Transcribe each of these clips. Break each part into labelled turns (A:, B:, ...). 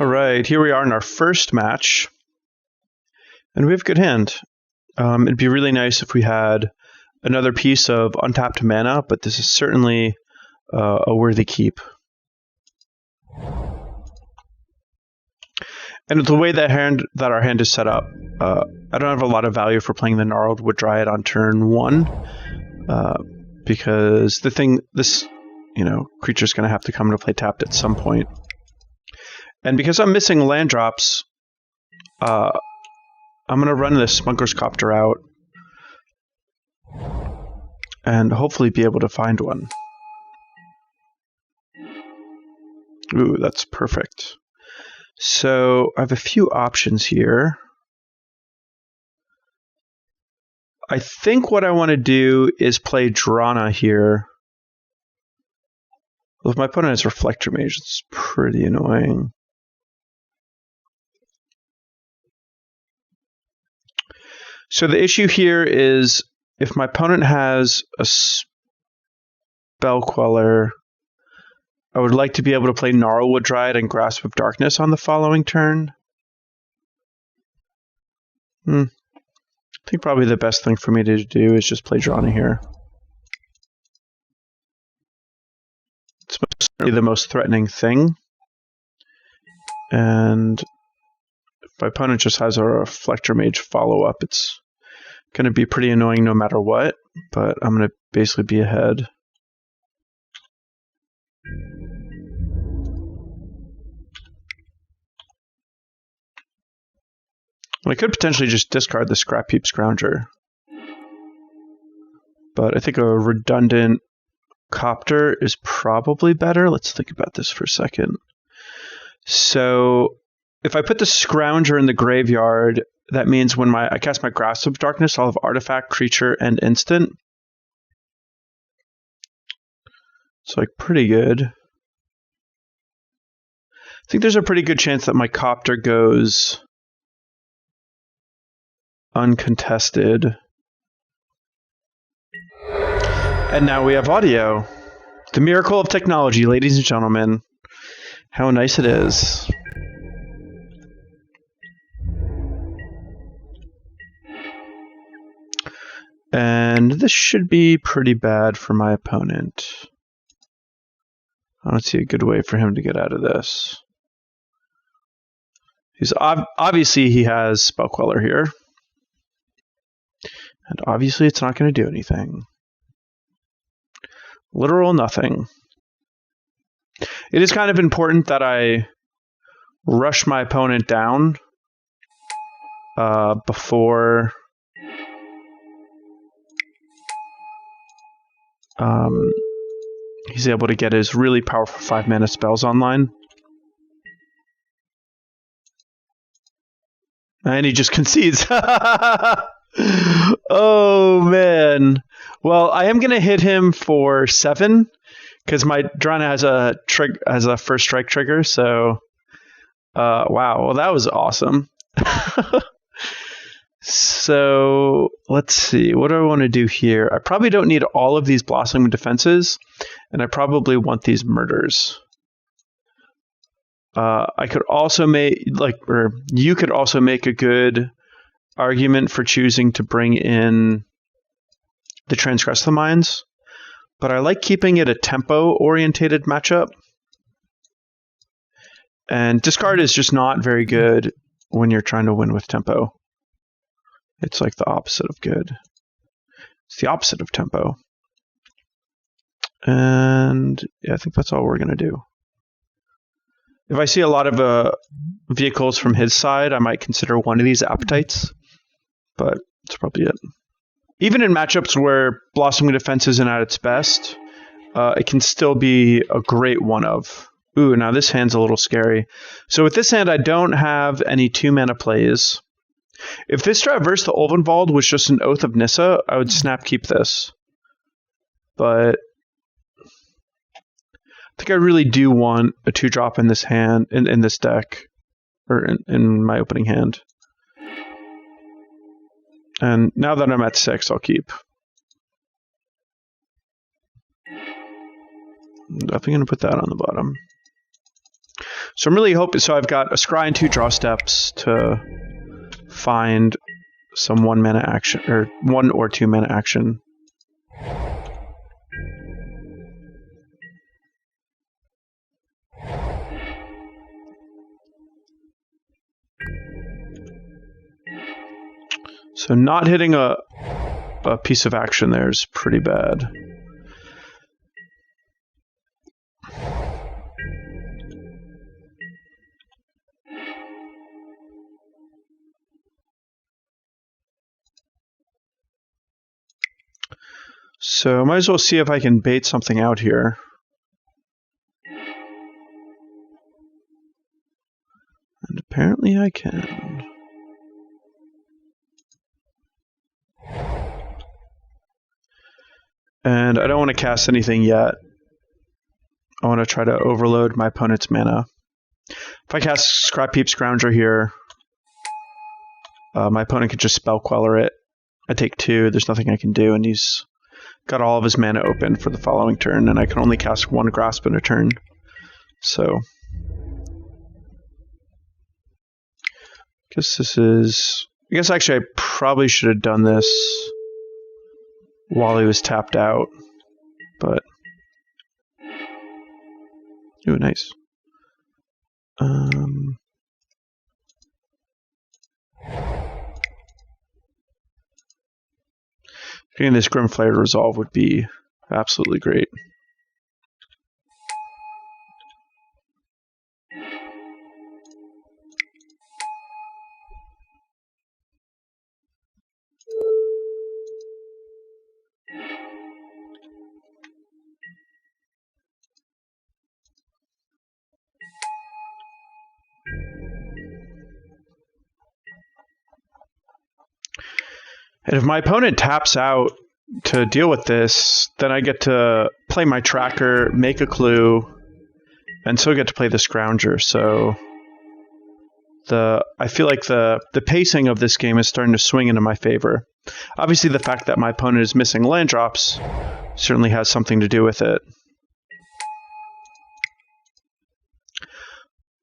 A: All right, here we are in our first match. And we have a good hand. It'd be really nice if we had another piece of untapped mana, but this is certainly a worthy keep. And the way that our hand is set up, I don't have a lot of value for playing the Gnarlwood Dryad on turn 1, because this creature's going to have to come into play tapped at some point. And because I'm missing land drops, I'm going to run this Smuggler's Copter out and hopefully be able to find one. Ooh, that's perfect. So I have a few options here. I think what I want to do is play Drana here. Well, if my opponent has Reflector Mage, it's pretty annoying. So the issue here is if my opponent has a Spell Queller, I would like to be able to play Gnarlwood Dryad and Grasp of Darkness on the following turn. I think probably the best thing for me to do is just play Drana here. It's certainly the most threatening thing. And if my opponent just has a Reflector Mage follow-up, it's going to be pretty annoying no matter what, but I'm going to basically be ahead. I could potentially just discard the Scrapheap Scrounger, but I think a redundant Copter is probably better. Let's think about this for a second. So if I put the Scrounger in the graveyard, that means when I cast my Grasp of Darkness, I'll have artifact, creature, and instant. It's like pretty good. I think there's a pretty good chance that my Copter goes uncontested. And now we have audio. The miracle of technology, ladies and gentlemen. How nice it is. And this should be pretty bad for my opponent. I don't see a good way for him to get out of this. Obviously he has Spell Queller here. And obviously it's not going to do anything. Literal nothing. It is kind of important that I rush my opponent down before he's able to get his really powerful 5-mana spells online. And he just concedes. Oh, man. Well, I am going to hit him for 7 because my Drana has a first strike trigger. So, wow. Well, that was awesome. So, let's see. What do I want to do here? I probably don't need all of these Blossoming Defenses, and I probably want these Murders. I could also you could also make a good argument for choosing to bring in the Transgress the Minds, but I like keeping it a tempo-orientated matchup. And discard is just not very good when you're trying to win with tempo. It's like the opposite of good. It's the opposite of tempo. And yeah, I think that's all we're going to do. If I see a lot of vehicles from his side, I might consider one of these Appetites. But that's probably it. Even in matchups where Blossoming Defense isn't at its best, it can still be a great one of. Ooh, now this hand's a little scary. So with this hand, I don't have any 2-mana plays. If this Traverse the Ulvenwald was just an Oath of Nissa, I would snap keep this. But I think I really do want a 2-drop in this hand, in this deck, or in my opening hand. And now that I'm at 6, I'll keep. I'm definitely going to put that on the bottom. So I'm really hoping. So I've got a scry and 2 draw steps to find some 1 mana action, or 1 or 2 mana action. So not hitting a piece of action there is pretty bad. So I might as well see if I can bait something out here. And apparently I can. And I don't want to cast anything yet. I want to try to overload my opponent's mana. If I cast Scrapheap Scrounger here, my opponent could just Spell Queller it. I take 2, there's nothing I can do, and he's got all of his mana open for the following turn, and I can only cast 1 Grasp in a turn. So I guess this is... I guess actually I probably should have done this while he was tapped out, but... Ooh, nice. Getting this Grim Flayer to resolve would be absolutely great. And if my opponent taps out to deal with this, then I get to play my tracker, make a clue, and still get to play the Scrounger. So I feel like the pacing of this game is starting to swing into my favor. Obviously, the fact that my opponent is missing land drops certainly has something to do with it.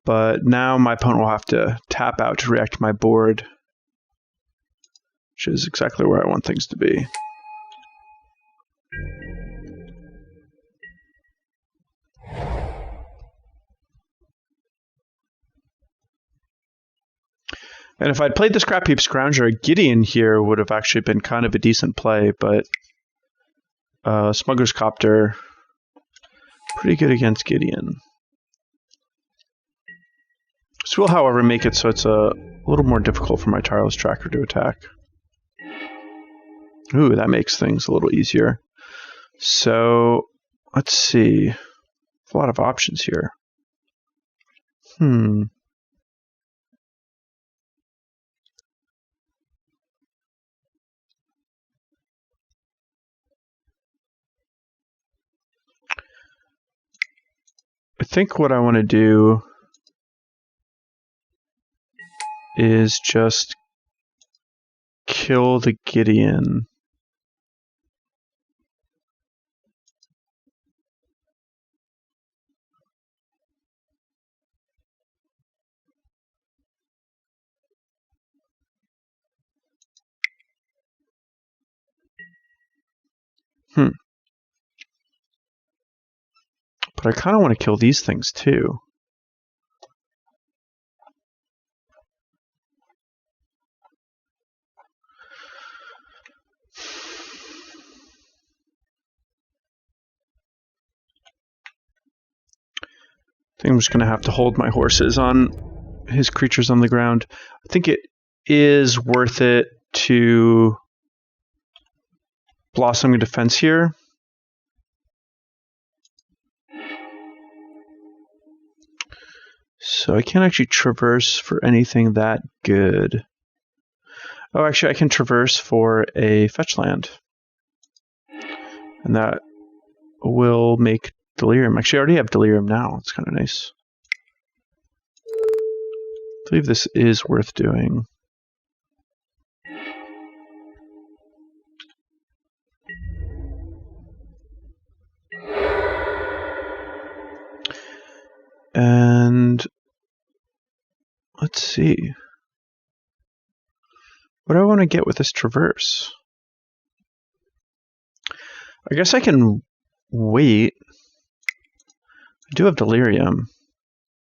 A: But now my opponent will have to tap out to react to my board, which is exactly where I want things to be. And if I'd played the Scrapheap Scrounger, Gideon here would have actually been kind of a decent play, but Smuggler's Copter, pretty good against Gideon. This will, however, make it so it's a little more difficult for my Tireless Tracker to attack. Ooh, that makes things a little easier. So, let's see. A lot of options here. I think what I want to do is just kill the Gideon. But I kind of want to kill these things too. I think I'm just going to have to hold my horses on his creatures on the ground. I think it is worth it to Blossoming Defense here. So I can't actually traverse for anything that good. Oh, actually I can traverse for a fetch land. And that will make Delirium. Actually, I already have Delirium now. It's kind of nice. I believe this is worth doing. And Let's see. What do I want to get with this Traverse? I guess I can wait. I do have Delirium.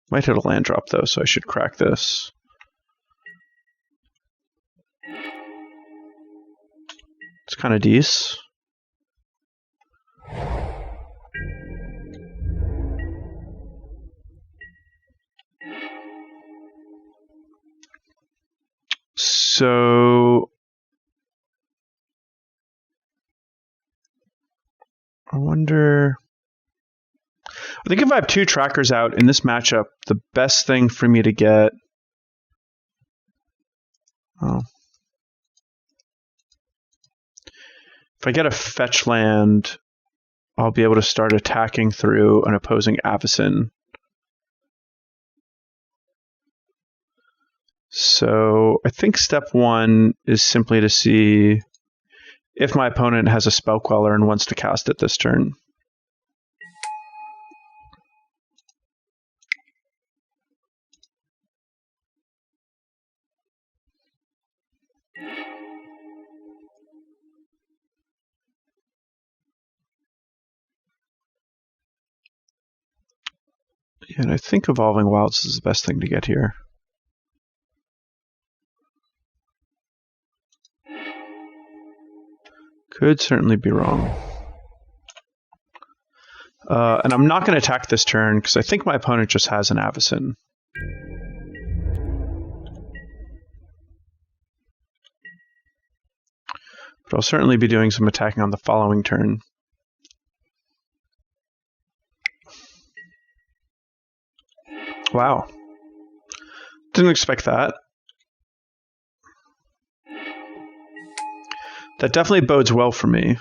A: Might hit a land drop, though, so I should crack this. It's kind of decent. So I wonder. I think if I have 2 trackers out in this matchup, the best thing for me to get. Oh. If I get a fetch land, I'll be able to start attacking through an opposing Avacyn. So I think step 1 is simply to see if my opponent has a Spell Queller and wants to cast it this turn. And I think Evolving Wilds is the best thing to get here. Could certainly be wrong. And I'm not going to attack this turn because I think my opponent just has an Avacyn. But I'll certainly be doing some attacking on the following turn. Wow. Didn't expect that. That definitely bodes well for me.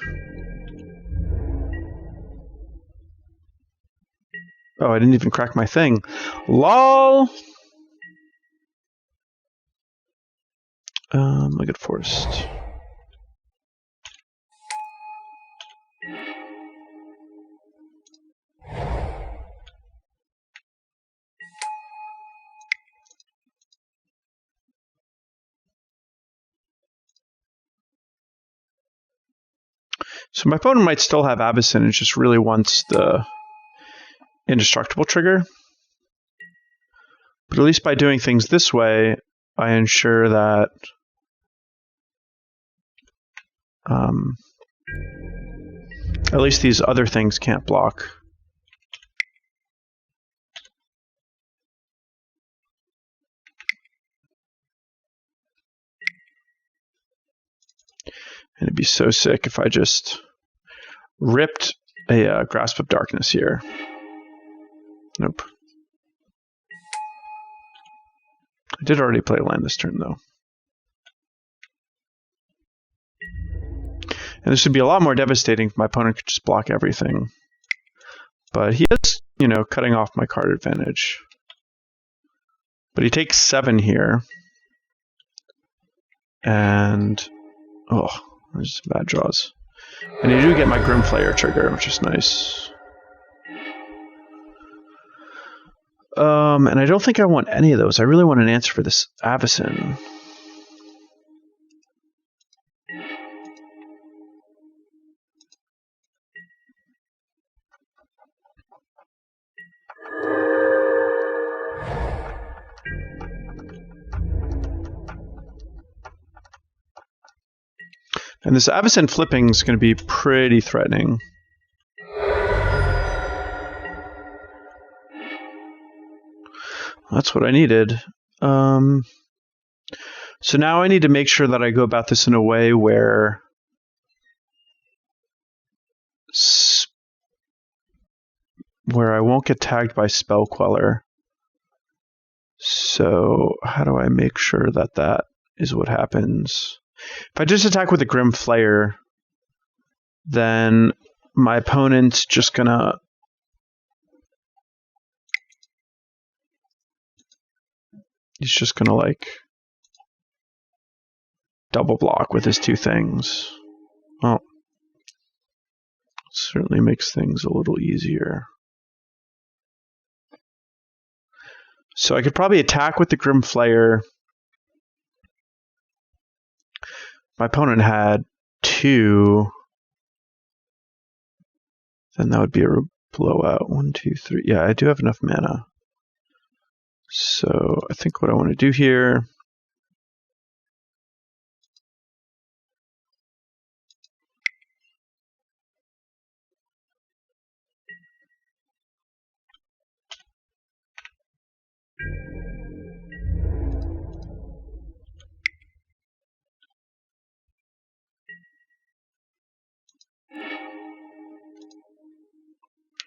A: Oh, I didn't even crack my thing. LOL! I get forced. So my opponent might still have Avacyn and just really wants the indestructible trigger. But at least by doing things this way, I ensure that at least these other things can't block. And it'd be so sick if I just ripped a Grasp of Darkness here. Nope. I did already play land this turn, though. And this would be a lot more devastating if my opponent could just block everything. But he is, you know, cutting off my card advantage. But he takes 7 here. And, oh, there's some bad draws. And you do get my Grim Flayer trigger, which is nice. And I don't think I want any of those. I really want an answer for this Avacyn. And this Avacyn flipping is going to be pretty threatening. That's what I needed. So now I need to make sure that I go about this in a way where I won't get tagged by Spell Queller. So how do I make sure that that is what happens? If I just attack with a Grim Flayer, then my opponent's just gonna like double block with his 2 things. Well, certainly makes things a little easier. So I could probably attack with the Grim Flayer. My opponent had 2. Then that would be a blowout. 1, 2, 3. Yeah, I do have enough mana. So I think what I want to do here.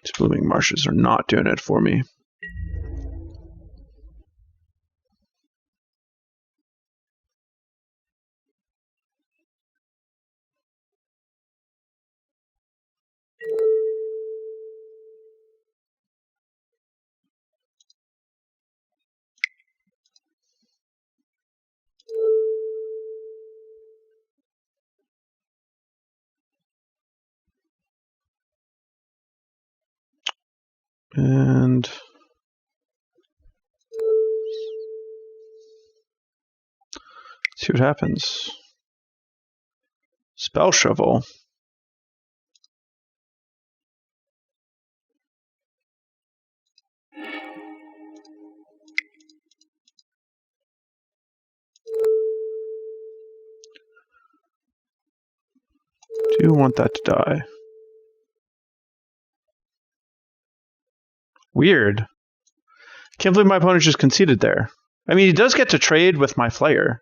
A: These Blooming Marshes are not doing it for me. And see what happens. Spell Shovel. Do want that to die. Weird. Can't believe my opponent just conceded there. I mean, he does get to trade with my Flayer.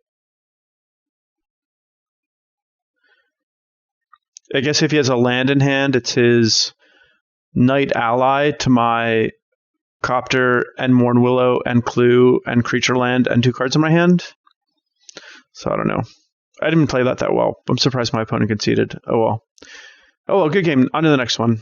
A: I guess if he has a land in hand, it's his Knight ally to my Copter and Mournwillow and Clue and Creature Land and 2 cards in my hand. So I don't know. I didn't play that well. I'm surprised my opponent conceded. Oh well. Oh well, good game. On to the next one.